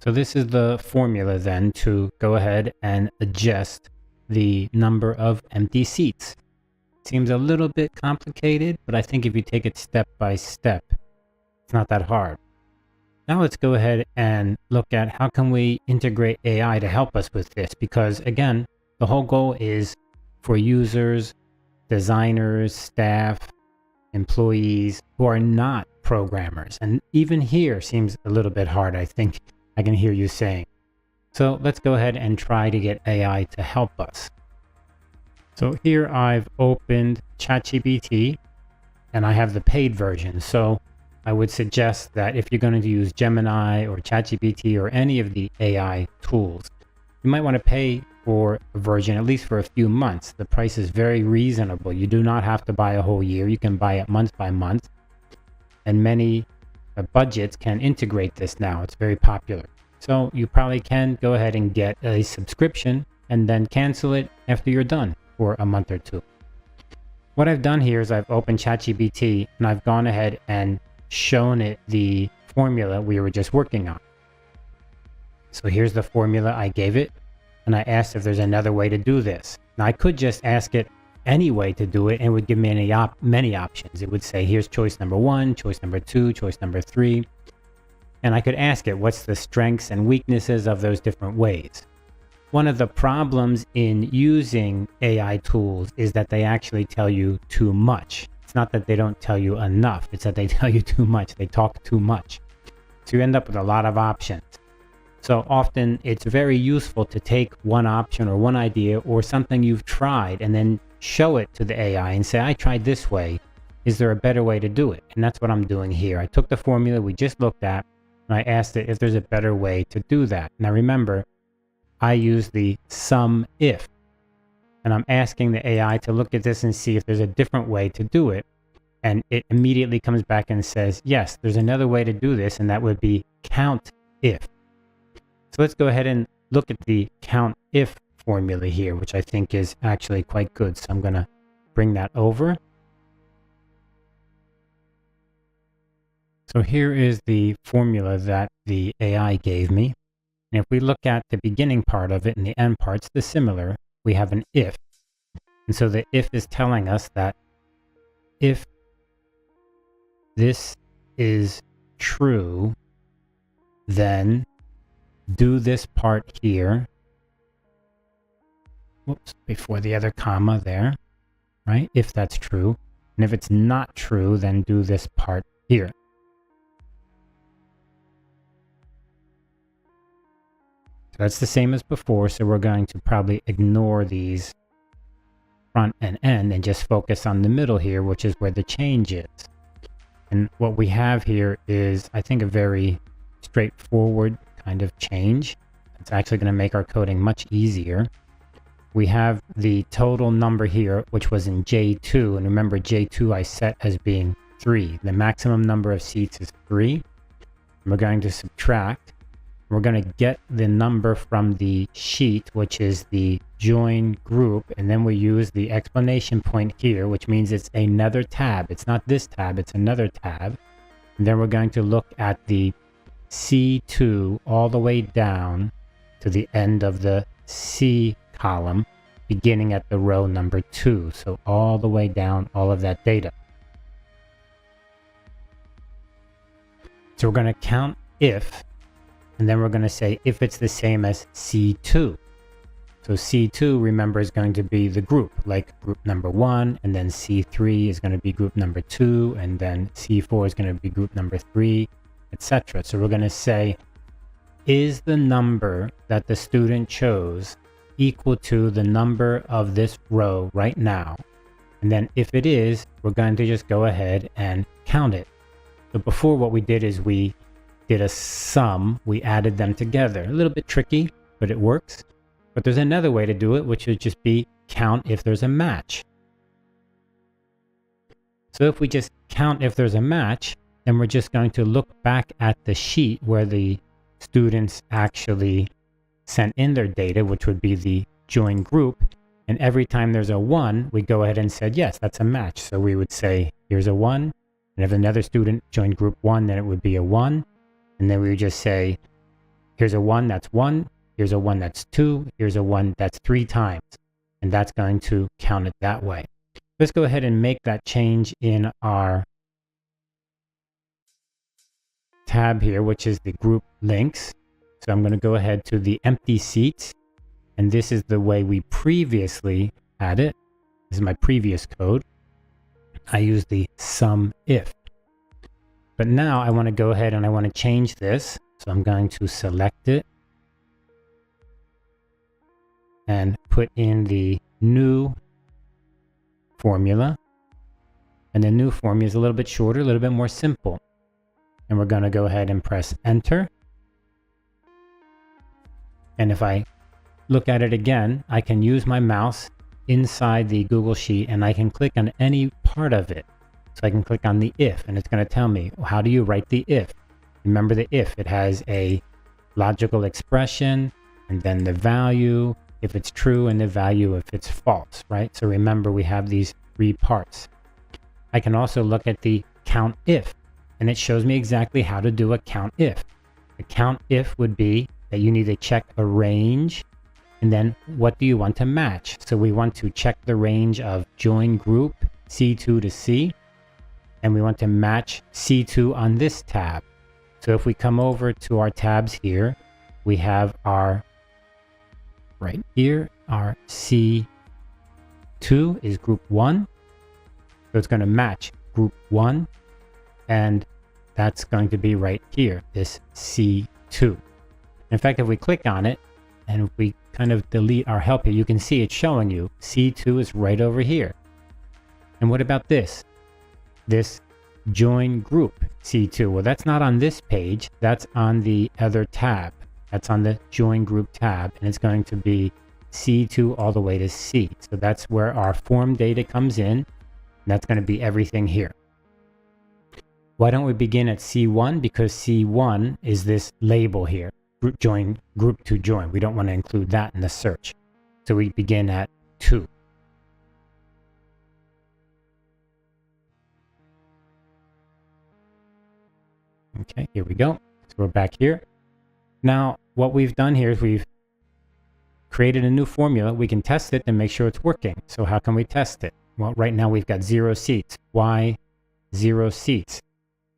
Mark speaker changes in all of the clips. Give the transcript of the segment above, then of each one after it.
Speaker 1: So this is the formula then to go ahead and adjust the number of empty seats. Seems a little bit complicated, but I think if you take it step by step, it's not that hard. Now let's go ahead and look at how can we integrate AI to help us with this, because again, the whole goal is for users, designers, staff, employees who are not programmers. And even here seems a little bit hard, I think I can hear you saying. So let's go ahead and try to get AI to help us. So here I've opened ChatGPT and I have the paid version. So I would suggest that if you're going to use Gemini or ChatGPT or any of the AI tools, you might want to pay for a version at least for a few months. The price is very reasonable. You do not have to buy a whole year. You can buy it month by month. And many budgets can integrate this now. It's very popular. So you probably can go ahead and get a subscription and then cancel it after you're done for a month or two. What I've done here is I've opened ChatGPT and I've gone ahead and shown it the formula we were just working on. So here's the formula I gave it, and I asked if there's another way to do this. Now I could just ask it any way to do it and it would give me many options. It would say, here's choice number 1, choice number 2, choice number 3. And I could ask it, what's the strengths and weaknesses of those different ways? One of the problems in using AI tools is that they actually tell you too much. It's not that they don't tell you enough, it's that they tell you too much. They talk too much. So you end up with a lot of options. So often it's very useful to take one option or one idea or something you've tried and then show it to the AI and say, I tried this way. Is there a better way to do it? And that's what I'm doing here. I took the formula we just looked at and I asked it if there's a better way to do that. Now remember, I use the sum if, and I'm asking the AI to look at this and see if there's a different way to do it. And it immediately comes back and says, yes, there's another way to do this, and that would be count if. So let's go ahead and look at the count if formula here, which I think is actually quite good. So I'm going to bring that over. So here is the formula that the AI gave me. And if we look at the beginning part of it and the end part's the similar, we have an if. And so the if is telling us that if this is true, then do this part here. Whoops, before the other comma there, right? If that's true. And if it's not true, then do this part here. So that's the same as before, so we're going to probably ignore these front and end and just focus on the middle here, which is where the change is. And what we have here is, I think, a very straightforward kind of change. It's actually going to make our coding much easier. We have the total number here, which was in J2. And remember, J2 I set as being 3. The maximum number of seats is 3. And we're going to subtract. We're going to get the number from the sheet, which is the join group. And then we use the explanation point here, which means it's another tab. It's not this tab, it's another tab. And then we're going to look at the C2 all the way down to the end of the C column, beginning at the row number 2. So all the way down, all of that data. So we're going to count if, and then we're going to say if it's the same as C2. So C2, remember, is going to be the group, like group number 1, and then C3 is going to be group number 2, and then C4 is going to be group number 3, etc. So we're going to say, is the number that the student chose equal to the number of this row right now? And then if it is, we're going to just go ahead and count it. So before, what we did is we did a sum, we added them together. A little bit tricky, but it works. But there's another way to do it, which would just be count if there's a match. So if we just count if there's a match, then we're just going to look back at the sheet where the students actually sent in their data, which would be the join group. And every time there's a 1, we go ahead and said, yes, that's a match. So we would say, here's a 1. And if another student joined group 1, then it would be a 1. And then we would just say, here's a 1, that's 1. Here's a 1, that's 2. Here's a 1, that's 3 times. And that's going to count it that way. Let's go ahead and make that change in our tab here, which is the group links. So I'm going to go ahead to the empty seats. And this is the way we previously had it. This is my previous code. I use the sum if. But now I want to go ahead and I want to change this. So I'm going to select it and put in the new formula. And the new formula is a little bit shorter, a little bit more simple. And we're going to go ahead and press enter. And if I look at it again, I can use my mouse inside the Google Sheet and I can click on any part of it. So I can click on the if and it's going to tell me, how do you write the if? Remember the if, it has a logical expression and then the value if it's true and the value if it's false, right? So remember we have these 3 parts. I can also look at the count if and it shows me exactly how to do a count if. A count if would be that you need to check a range and then what do you want to match? So we want to check the range of join group C2 to C and we want to match C2 on this tab. So if we come over to our tabs here, we have our right here, our C2 is group 1. So it's going to match group 1 and that's going to be right here, this C2. In fact, if we click on it and if we kind of delete our help here, you can see it's showing you C2 is right over here. And what about this? This join group C2. Well, that's not on this page. That's on the other tab. That's on the join group tab. And it's going to be C2 all the way to C. So that's where our form data comes in. And that's going to be everything here. Why don't we begin at C1? Because C1 is this label here. Group to join. We don't want to include that in the search. So we begin at 2. Okay, here we go. So we're back here. Now, what we've done here is we've created a new formula. We can test it and make sure it's working. So how can we test it? Well, right now we've got 0 seats. Why 0 seats?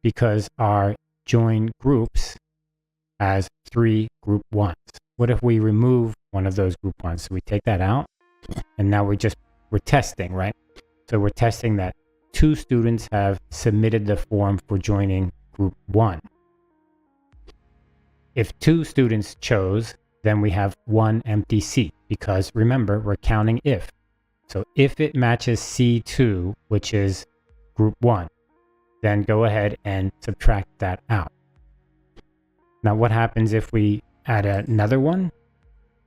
Speaker 1: Because our join groups has 3 group 1s. What if we remove one of those group 1s? So we take that out and now we're testing, right? So we're testing that 2 students have submitted the form for joining group 1. If 2 students chose, then we have 1 empty seat because remember, we're counting if. So if it matches C2, which is group 1, then go ahead and subtract that out. Now what happens if we add another one?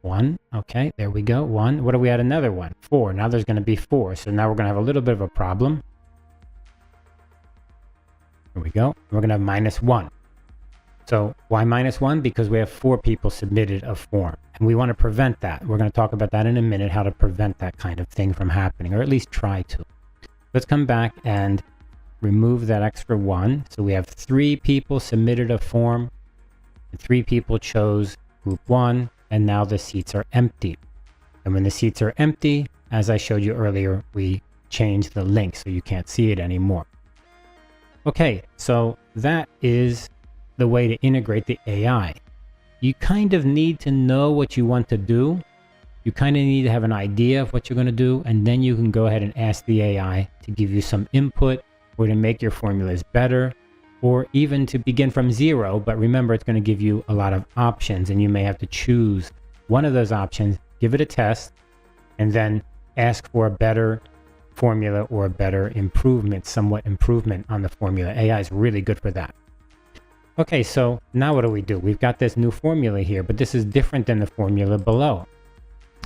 Speaker 1: 1, okay, there we go, 1. What if we add another one? 4, now there's going to be 4. So now we're going to have a little bit of a problem. Here we go, we're going to have -1. So why -1? Because we have 4 people submitted a form and we want to prevent that. We're going to talk about that in a minute, how to prevent that kind of thing from happening, or at least try to. Let's come back and remove that extra 1. So we have 3 people submitted a form, and 3 people chose group 1, and now the seats are empty. And when the seats are empty, as I showed you earlier, we change the link so you can't see it anymore. Okay, so that is the way to integrate the AI. You kind of need to know what you want to do. You kind of need to have an idea of what you're going to do, and then you can go ahead and ask the AI to give you some input or to make your formulas better, or even to begin from 0. But remember, it's going to give you a lot of options and you may have to choose one of those options, give it a test, and then ask for a better formula or a better improvement, somewhat improvement on the formula. AI is really good for that. Okay, so now what do? We've got this new formula here, but this is different than the formula below.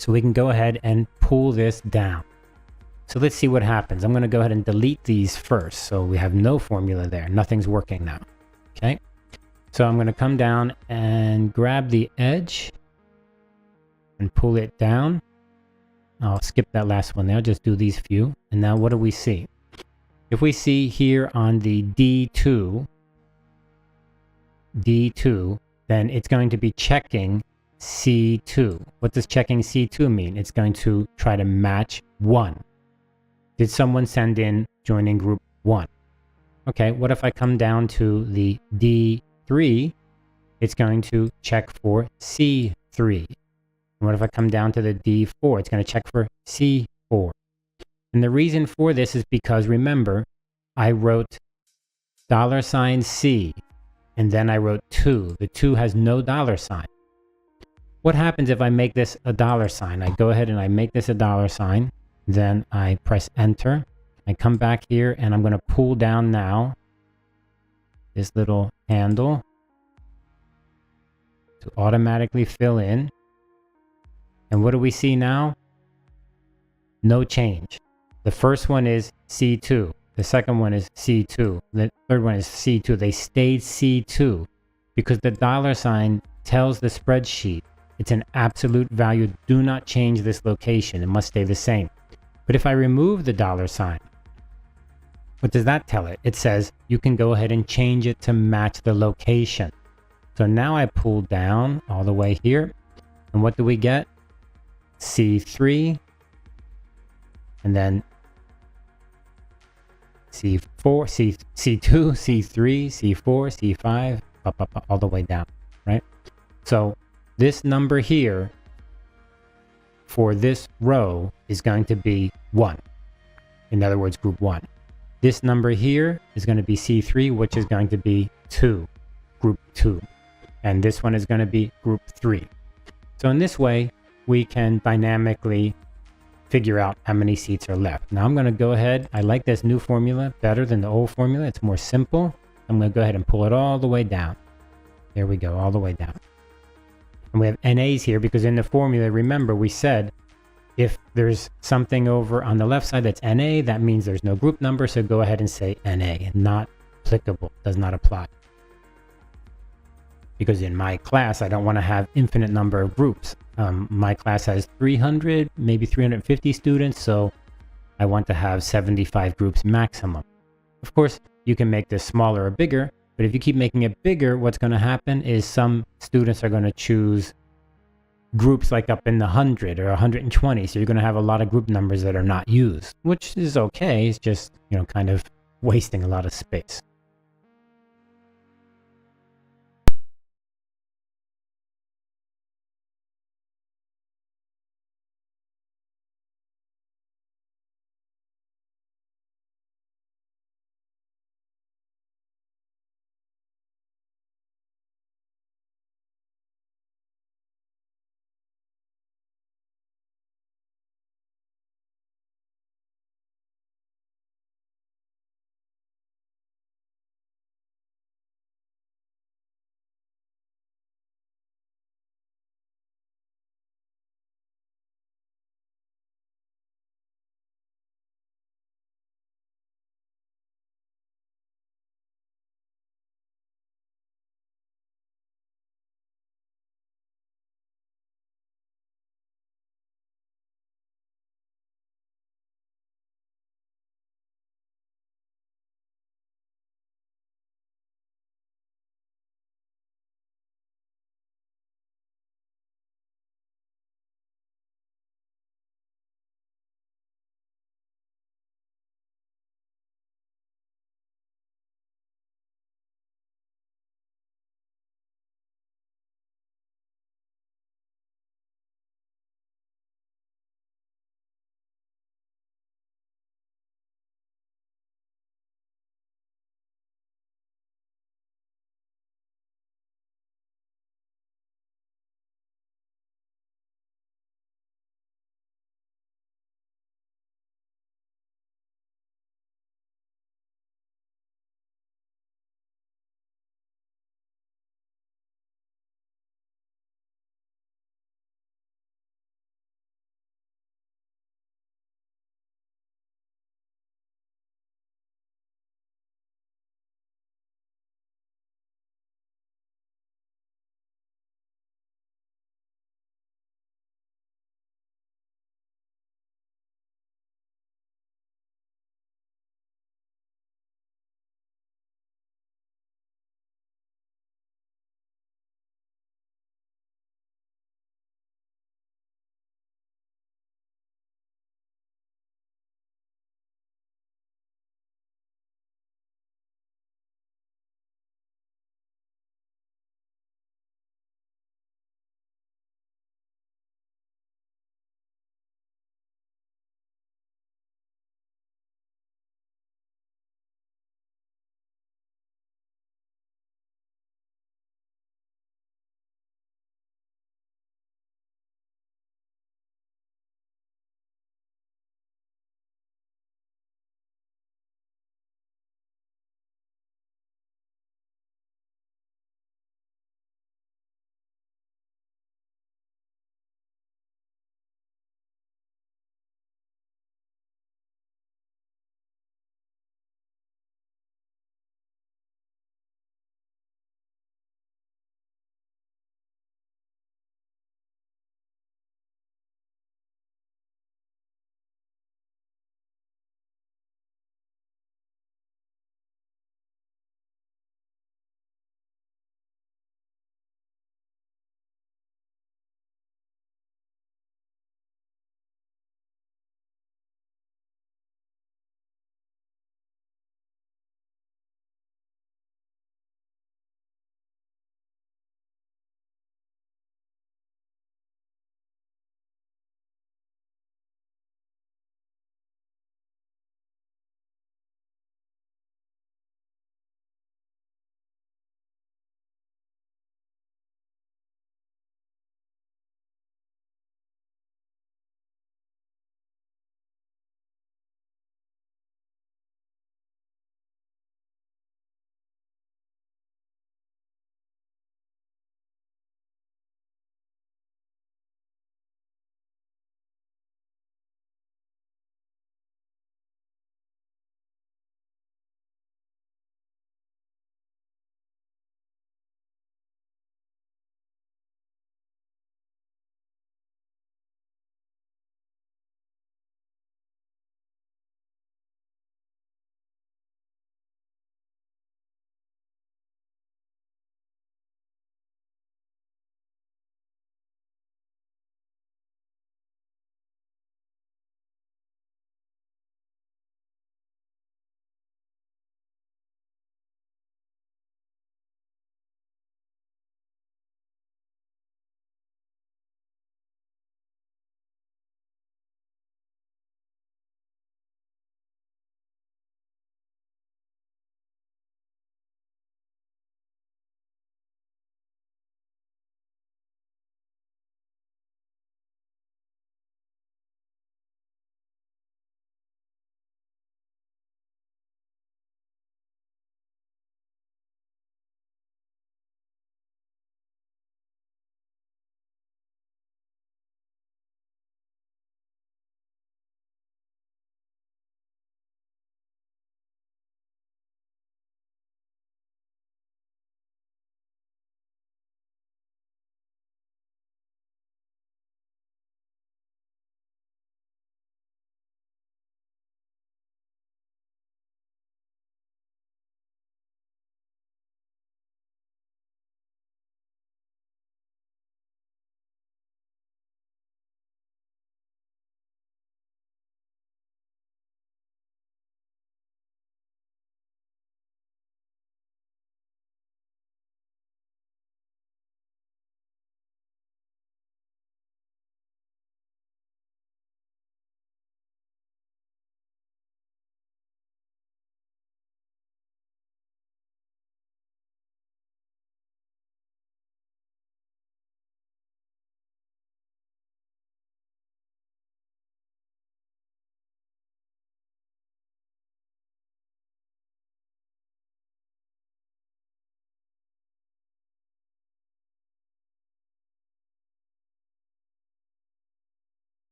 Speaker 1: So we can go ahead and pull this down. So let's see what happens. I'm going to go ahead and delete these first. So we have no formula there. Nothing's working now. Okay. So I'm going to come down and grab the edge and pull it down. I'll skip that last one there. I'll just do these few. And now what do we see? If we see here on the D2, then it's going to be checking C2. What does checking C2 mean? It's going to try to match 1. Did someone send in joining group 1? Okay, what if I come down to the D3? It's going to check for C3. And what if I come down to the D4? It's going to check for C4. And the reason for this is because, remember, I wrote $C and then I wrote 2. The 2 has no $sign. What happens if I make this a $sign? I go ahead and I make this a $sign. Then I press enter. I come back here and I'm going to pull down now this little handle to automatically fill in. And what do we see now? No change. The first one is C2. The second one is C2. The third one is C2. They stayed C2 because the $sign tells the spreadsheet it's an absolute value. Do not change this location. It must stay the same. But if I remove the $sign, what does that tell it? It says you can go ahead and change it to match the location. So now I pull down all the way here. And what do we get? C3. And then C4, C2, C3, C4, C5, up, all the way down, right? So this number here for this row is going to be 1. In other words, group 1. This number here is going to be C3, which is going to be 2, group 2. And this one is going to be group 3. So in this way, we can dynamically figure out how many seats are left. Now I'm going to go ahead. I like this new formula better than the old formula. It's more simple. I'm going to go ahead and pull it all the way down. There we go, all the way down. And we have NAs here because in the formula, remember, we said if there's something over on the left side that's NA, that means there's no group number. So go ahead and say NA, not applicable, does not apply. Because in my class, I don't want to have infinite number of groups. My class has 300, maybe 350 students, so I want to have 75 groups maximum. Of course, you can make this smaller or bigger, but if you keep making it bigger, what's going to happen is some students are going to choose groups like up in the 100 or 120, so you're going to have a lot of group numbers that are not used, which is okay. It's just, kind of wasting a lot of space.